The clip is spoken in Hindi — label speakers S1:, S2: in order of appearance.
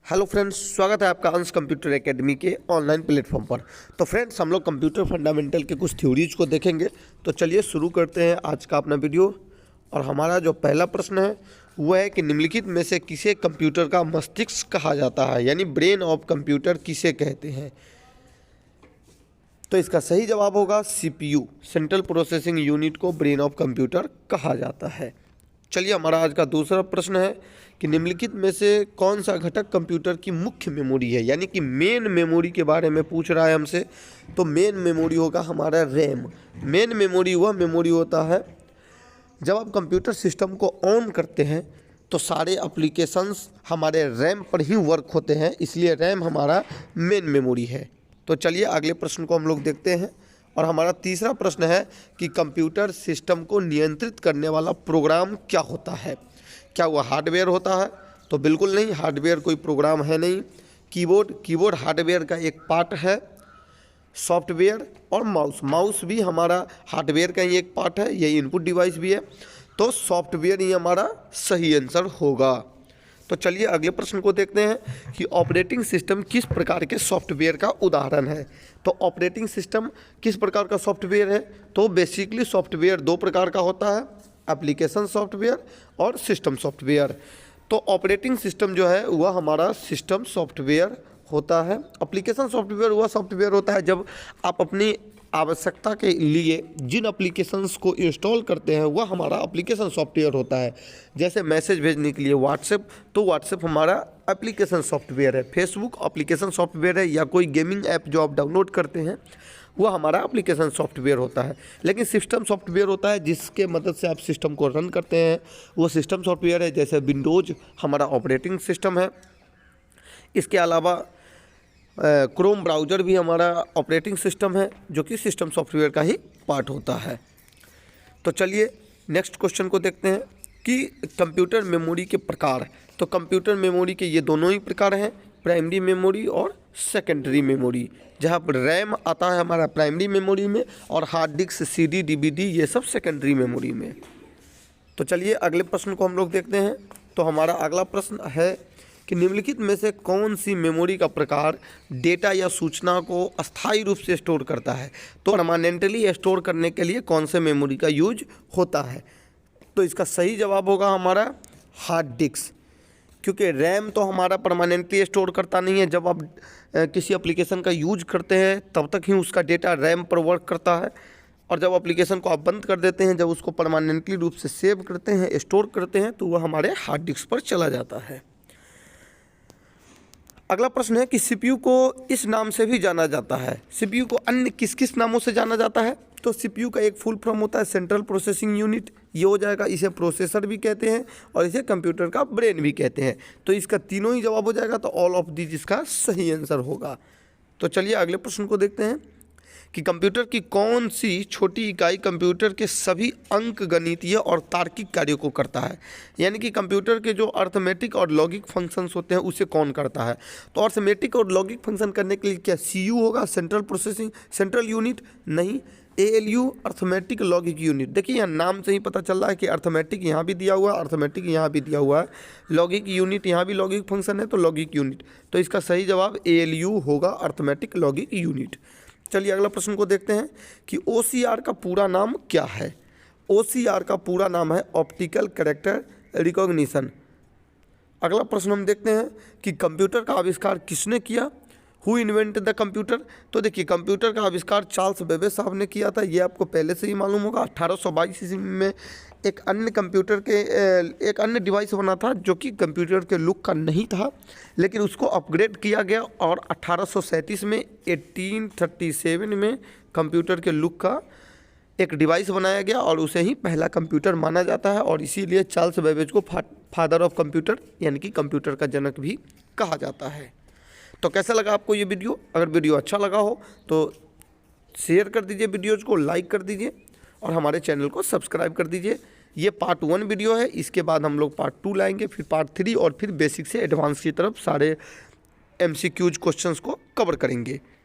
S1: हेलो फ्रेंड्स, स्वागत है आपका अंश कंप्यूटर एकेडमी के ऑनलाइन प्लेटफॉर्म पर। तो फ्रेंड्स, हम लोग कंप्यूटर फंडामेंटल के कुछ थ्योरीज को देखेंगे। तो चलिए शुरू करते हैं आज का अपना वीडियो। और हमारा जो पहला प्रश्न है वह है कि निम्नलिखित में से किसे कंप्यूटर का मस्तिष्क कहा जाता है, यानी ब्रेन ऑफ कंप्यूटर किसे कहते हैं। तो इसका सही जवाब होगा CPU, सेंट्रल प्रोसेसिंग यूनिट को ब्रेन ऑफ कंप्यूटर कहा जाता है। चलिए, हमारा आज का दूसरा प्रश्न है कि निम्नलिखित में से कौन सा घटक कंप्यूटर की मुख्य मेमोरी है, यानी कि मेन मेमोरी के बारे में पूछ रहा है हमसे। तो मेन मेमोरी होगा हमारा रैम। मेन मेमोरी वह मेमोरी होता है जब आप कंप्यूटर सिस्टम को ऑन करते हैं तो सारे एप्लीकेशंस हमारे रैम पर ही वर्क होते हैं, इसलिए रैम हमारा मेन मेमोरी है। तो चलिए अगले प्रश्न को हम लोग देखते हैं। और हमारा तीसरा प्रश्न है कि कंप्यूटर सिस्टम को नियंत्रित करने वाला प्रोग्राम क्या होता है। क्या वह हार्डवेयर होता है? तो बिल्कुल नहीं, हार्डवेयर कोई प्रोग्राम है नहीं। कीबोर्ड हार्डवेयर का एक पार्ट है। सॉफ्टवेयर और माउस भी हमारा हार्डवेयर का ही एक पार्ट है, ये इनपुट डिवाइस भी है। तो सॉफ्टवेयर ही हमारा सही आंसर होगा। तो चलिए अगले प्रश्न को देखते हैं कि ऑपरेटिंग सिस्टम किस प्रकार के सॉफ्टवेयर का उदाहरण है। तो ऑपरेटिंग सिस्टम किस प्रकार का सॉफ्टवेयर है? तो बेसिकली सॉफ्टवेयर दो प्रकार का होता है, एप्लीकेशन सॉफ्टवेयर और सिस्टम सॉफ्टवेयर। तो ऑपरेटिंग सिस्टम जो है वह हमारा सिस्टम सॉफ्टवेयर होता है। एप्लीकेशन सॉफ्टवेयर वह सॉफ्टवेयर होता है जब आप अपनी आवश्यकता के लिए जिन एप्लीकेशंस को इंस्टॉल करते हैं वह हमारा एप्लीकेशन सॉफ्टवेयर होता है। जैसे मैसेज भेजने के लिए व्हाट्सएप, तो व्हाट्सएप हमारा एप्लीकेशन सॉफ्टवेयर है। फेसबुक एप्लीकेशन सॉफ्टवेयर है, या कोई गेमिंग ऐप जो आप डाउनलोड करते हैं वह हमारा एप्लीकेशन सॉफ्टवेयर होता है। लेकिन सिस्टम सॉफ्टवेयर होता है जिसके मदद से आप सिस्टम को रन करते हैं, वो सिस्टम सॉफ्टवेयर है। जैसे विंडोज़ हमारा ऑपरेटिंग सिस्टम है। इसके अलावा क्रोम ब्राउज़र भी हमारा ऑपरेटिंग सिस्टम है, जो कि सिस्टम सॉफ्टवेयर का ही पार्ट होता है। तो चलिए नेक्स्ट क्वेश्चन को देखते हैं कि कंप्यूटर मेमोरी के प्रकार। तो कंप्यूटर मेमोरी के ये दोनों ही प्रकार हैं, प्राइमरी मेमोरी और सेकेंडरी मेमोरी। जहाँ पर रैम आता है हमारा प्राइमरी मेमोरी में, और हार्ड डिस्क, CD, DVD ये सब सेकेंडरी मेमोरी में। तो चलिए अगले प्रश्न को हम लोग देखते हैं। तो हमारा अगला प्रश्न है कि निम्नलिखित में से कौन सी मेमोरी का प्रकार डेटा या सूचना को अस्थायी रूप से स्टोर करता है। तो परमानेंटली स्टोर करने के लिए कौन से मेमोरी का यूज होता है। तो इसका सही जवाब होगा हमारा हार्ड डिस्क, क्योंकि रैम तो हमारा परमानेंटली स्टोर करता नहीं है। जब आप किसी एप्लीकेशन का यूज करते हैं तब तक ही उसका डेटा रैम पर वर्क करता है, और जब एप्लीकेशन को आप बंद कर देते हैं, जब उसको परमानेंटली रूप से सेव करते हैं, स्टोर करते हैं, तो वह हमारे हार्ड डिस्क पर चला जाता है। अगला प्रश्न है कि CPU को इस नाम से भी जाना जाता है। CPU को अन्य किस किस नामों से जाना जाता है। तो CPU का एक फुल फॉर्म होता है सेंट्रल प्रोसेसिंग यूनिट, ये हो जाएगा। इसे प्रोसेसर भी कहते हैं और इसे कंप्यूटर का ब्रेन भी कहते हैं। तो इसका तीनों ही जवाब हो जाएगा, तो ऑल ऑफ दीज इसका सही आंसर होगा। तो चलिए अगले प्रश्न को देखते हैं कि कंप्यूटर की कौन सी छोटी इकाई कंप्यूटर के सभी अंकगणितीय और तार्किक कार्यों को करता है। यानी कि कंप्यूटर के जो अर्थमेटिक और लॉजिक फंक्शंस होते हैं उसे कौन करता है। तो अर्थमेटिक और लॉजिक फंक्शन करने के लिए क्या CU होगा, सेंट्रल यूनिट? नहीं, ALU, अर्थमेटिक लॉजिक यूनिट। देखिए यहाँ नाम से ही पता चल रहा है कि अर्थमेटिक यहाँ भी दिया हुआ है, अर्थमेटिक यहाँ भी दिया हुआ है, लॉजिक यूनिट यहाँ भी लॉजिक फंक्शन है, तो लॉजिक यूनिट। तो इसका सही जवाब ALU होगा, अर्थमेटिक लॉजिक यूनिट। चलिए अगला प्रश्न को देखते हैं कि OCR का पूरा नाम क्या है। OCR का पूरा नाम है ऑप्टिकल कैरेक्टर रिकॉग्निशन। अगला प्रश्न हम देखते हैं कि कंप्यूटर का आविष्कार किसने किया। Who invented the computer. तो देखिए कंप्यूटर का आविष्कार चार्ल्स बेबेज साहब ने किया था, ये आपको पहले से ही मालूम होगा। 1822 ईस्वी में एक अन्य डिवाइस बना था जो कि कंप्यूटर के लुक का नहीं था, लेकिन उसको अपग्रेड किया गया और 1837 में 1837 में कंप्यूटर के लुक का एक डिवाइस बनाया गया और उसे ही पहला कंप्यूटर माना जाता है, और इसीलिए चार्ल्स बेबेज को फादर ऑफ कंप्यूटर यानी कि कंप्यूटर का जनक भी कहा जाता है। तो कैसा लगा आपको ये वीडियो? अगर वीडियो अच्छा लगा हो तो शेयर कर दीजिए, वीडियोज़ को लाइक कर दीजिए और हमारे चैनल को सब्सक्राइब कर दीजिए। ये पार्ट 1 वीडियो है, इसके बाद हम लोग पार्ट 2 लाएंगे, फिर पार्ट 3 और फिर बेसिक से एडवांस की तरफ सारे MCQs क्वेश्चंस को कवर करेंगे।